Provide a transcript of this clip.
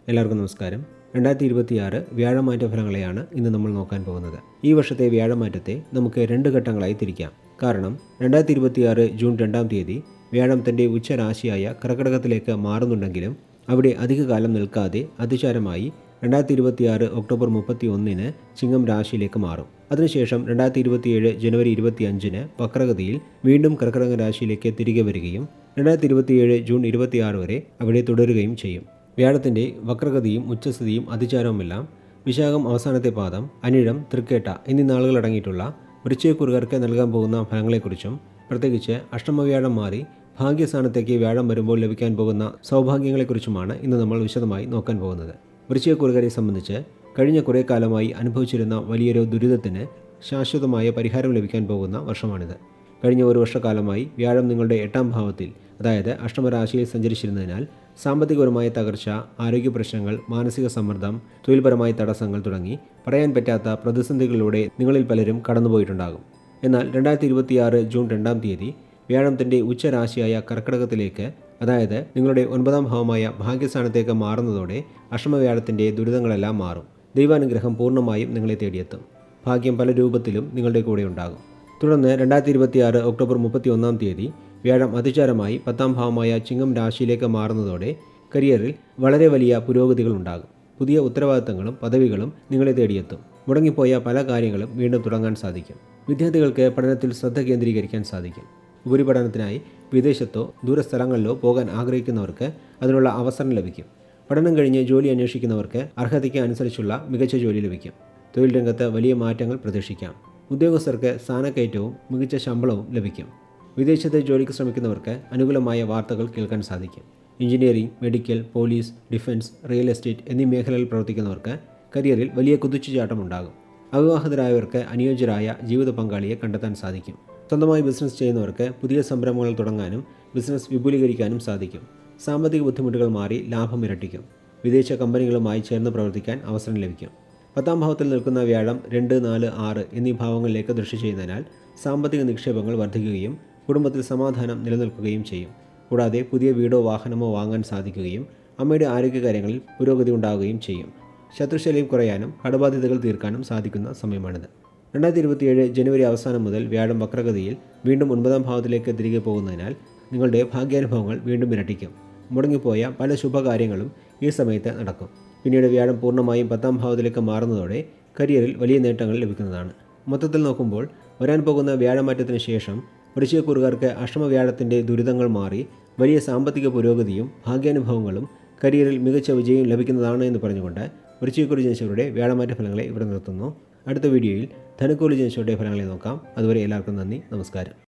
എല്ലാവർക്കും നമസ്കാരം. 2026 വ്യാഴമാറ്റ ഫലങ്ങളെയാണ് ഇന്ന് നമ്മൾ നോക്കാൻ പോകുന്നത്. ഈ വർഷത്തെ വ്യാഴമാറ്റത്തെ നമുക്ക് 2 ഘട്ടങ്ങളായി തിരിക്കാം. കാരണം 2026 ജൂൺ 2-ാം തീയതി വ്യാഴം തൻ്റെ ഉച്ചരാശിയായ കർക്കിടകത്തിലേക്ക് മാറുന്നുണ്ടെങ്കിലും അവിടെ അധികകാലം നിൽക്കാതെ അതിചാരമായി 2026 ഒക്ടോബർ 31-ന് ചിങ്ങം രാശിയിലേക്ക് മാറും. അതിനുശേഷം 2027 ജനുവരി 25-ന് വക്രഗതിയിൽ വീണ്ടും കർക്കിടക രാശിയിലേക്ക് തിരികെ വരികയും 2027 ജൂൺ 26 വരെ അവിടെ തുടരുകയും ചെയ്യും. വ്യാഴത്തിൻ്റെ വക്രഗതിയും ഉച്ചസ്ഥിതിയും അതിചാരവുമെല്ലാം വിശാഖം അവസാനത്തെ പാദം, അനിഴം, തൃക്കേട്ട എന്നീ നാളുകളടങ്ങിയിട്ടുള്ള വൃശ്ചികക്കുറുകാർക്ക് നൽകാൻ പോകുന്ന ഫലങ്ങളെക്കുറിച്ചും പ്രത്യേകിച്ച് അഷ്ടമവ്യാഴം മാറി ഭാഗ്യസ്ഥാനത്തേക്ക് വ്യാഴം വരുമ്പോൾ ലഭിക്കാൻ പോകുന്ന സൗഭാഗ്യങ്ങളെക്കുറിച്ചുമാണ് ഇന്ന് നമ്മൾ വിശദമായി നോക്കാൻ പോകുന്നത്. വൃശ്ചികക്കുറുകാരെ സംബന്ധിച്ച് കഴിഞ്ഞ കുറേ കാലമായി അനുഭവിച്ചിരുന്ന വലിയൊരു ദുരിതത്തിന് ശാശ്വതമായ പരിഹാരം ലഭിക്കാൻ പോകുന്ന വർഷമാണിത്. കഴിഞ്ഞ ഒരു വർഷക്കാലമായി വ്യാഴം നിങ്ങളുടെ 8-ാം ഭാവത്തിൽ, അതായത് അഷ്ടമരാശിയിൽ സഞ്ചരിച്ചിരുന്നതിനാൽ സാമ്പത്തികപരമായ തകർച്ച, ആരോഗ്യ പ്രശ്നങ്ങൾ, മാനസിക സമ്മർദ്ദം, തൊഴിൽപരമായ തടസ്സങ്ങൾ തുടങ്ങി പറയാൻ പറ്റാത്ത പ്രതിസന്ധികളിലൂടെ നിങ്ങളിൽ പലരും കടന്നുപോയിട്ടുണ്ടാകും. എന്നാൽ 2026 ജൂൺ 2-ാം തീയതി വ്യാഴം തൻ്റെ ഉച്ചരാശിയായ കർക്കിടകത്തിലേക്ക്, അതായത് നിങ്ങളുടെ 9-ാം ഭാവമായ ഭാഗ്യസ്ഥാനത്തേക്ക് മാറുന്നതോടെ അഷ്ടമവ്യാഴത്തിൻ്റെ ദുരിതങ്ങളെല്ലാം മാറും. ദൈവാനുഗ്രഹം പൂർണ്ണമായും നിങ്ങളെ തേടിയെത്തും. ഭാഗ്യം പല രൂപത്തിലും നിങ്ങളുടെ കൂടെ ഉണ്ടാകും. തുടർന്ന് 2026 ഒക്ടോബർ 31-ാം തീയതി വ്യാഴം അതിചാരമായി 10-ാം ഭാവമായ ചിങ്ങം രാശിയിലേക്ക് മാറുന്നതോടെ കരിയറിൽ വളരെ വലിയ പുരോഗതികൾ ഉണ്ടാകും. പുതിയ ഉത്തരവാദിത്തങ്ങളും പദവികളും നിങ്ങളെ തേടിയെത്തും. മുടങ്ങിപ്പോയ പല കാര്യങ്ങളും വീണ്ടും തുടങ്ങാൻ സാധിക്കും. വിദ്യാർത്ഥികൾക്ക് പഠനത്തിൽ ശ്രദ്ധ കേന്ദ്രീകരിക്കാൻ സാധിക്കും. ഉപരിപഠനത്തിനായി വിദേശത്തോ ദൂരസ്ഥലങ്ങളിലോ പോകാൻ ആഗ്രഹിക്കുന്നവർക്ക് അതിനുള്ള അവസരം ലഭിക്കും. പഠനം കഴിഞ്ഞ് ജോലി അന്വേഷിക്കുന്നവർക്ക് അർഹതയ്ക്ക് അനുസരിച്ചുള്ള മികച്ച ജോലി ലഭിക്കും. തൊഴിൽ രംഗത്ത് വലിയ മാറ്റങ്ങൾ പ്രതീക്ഷിക്കാം. ഉദ്യോഗസ്ഥർക്ക് സ്ഥാനക്കയറ്റവും മികച്ച ശമ്പളവും ലഭിക്കും. വിദേശത്ത് ജോലിക്ക് ശ്രമിക്കുന്നവർക്ക് അനുകൂലമായ വാർത്തകൾ കേൾക്കാൻ സാധിക്കും. Engineering, medical, police, defence, real estate എന്നീ മേഖലകളിൽ പ്രവർത്തിക്കുന്നവർക്ക് കരിയറിൽ വലിയ കുതിച്ചുചാട്ടം ഉണ്ടാകും. അവിവാഹിതരായവർക്ക് അനുയോജ്യരായ ജീവിത പങ്കാളിയെ കണ്ടെത്താൻ സാധിക്കും. സ്വന്തമായി ബിസിനസ് ചെയ്യുന്നവർക്ക് പുതിയ സംരംഭങ്ങൾ തുടങ്ങാനും ബിസിനസ് വിപുലീകരിക്കാനും സാധിക്കും. സാമ്പത്തിക ബുദ്ധിമുട്ടുകൾ മാറി ലാഭം ഇരട്ടിക്കും. വിദേശ കമ്പനികളുമായി ചേർന്ന് പ്രവർത്തിക്കാൻ അവസരം ലഭിക്കും. 10-ാം ഭാവത്തിൽ നിൽക്കുന്ന വ്യാഴം 2, 4, 6 എന്നീ ഭാവങ്ങളിലേക്ക് ദൃഷ്ടി ചെയ്യുന്നതിനാൽ സാമ്പത്തിക നിക്ഷേപങ്ങൾ വർദ്ധിക്കുകയും കുടുംബത്തിൽ സമാധാനം നിലനിൽക്കുകയും ചെയ്യും. കൂടാതെ പുതിയ വീടോ വാഹനമോ വാങ്ങാൻ സാധിക്കുകയും അമ്മയുടെ ആരോഗ്യകാര്യങ്ങളിൽ പുരോഗതി ഉണ്ടാവുകയും ചെയ്യും. ശത്രുശല്യം കുറയാനും കടബാധ്യതകൾ തീർക്കാനും സാധിക്കുന്ന സമയമാണിത്. 2027 ജനുവരി അവസാനം മുതൽ വ്യാഴം വക്രഗതിയിൽ വീണ്ടും 9-ാം ഭാവത്തിലേക്ക് തിരികെ പോകുന്നതിനാൽ നിങ്ങളുടെ ഭാഗ്യാനുഭവങ്ങൾ വീണ്ടും ഇരട്ടിക്കും. മുടങ്ങിപ്പോയ പല ശുഭകാര്യങ്ങളും ഈ സമയത്ത് നടക്കും. പിന്നീട് വ്യാഴം പൂർണ്ണമായും 10-ാം ഭാവത്തിലേക്ക് മാറുന്നതോടെ കരിയറിൽ വലിയ നേട്ടങ്ങൾ ലഭിക്കുന്നതാണ്. മൊത്തത്തിൽ നോക്കുമ്പോൾ വരാൻ പോകുന്ന വ്യാഴമാറ്റത്തിന് ശേഷം വൃശ്ചികക്കുറുകാർക്ക് അഷ്ടമവ്യാഴത്തിൻ്റെ ദുരിതങ്ങൾ മാറി വലിയ സാമ്പത്തിക പുരോഗതിയും ഭാഗ്യാനുഭവങ്ങളും കരിയറിൽ മികച്ച വിജയം ലഭിക്കുന്നതാണ് എന്ന് പറഞ്ഞുകൊണ്ട് വൃശ്ചികക്കുറി ജനിച്ചവരുടെ വ്യാഴമാറ്റ ഫലങ്ങളെ ഇവിടെ നിർത്തുന്നു. അടുത്ത വീഡിയോയിൽ ധനുക്കൂറി ജനിച്ചവരുടെ ഫലങ്ങളെ നോക്കാം. അതുവരെ എല്ലാവർക്കും നന്ദി, നമസ്കാരം.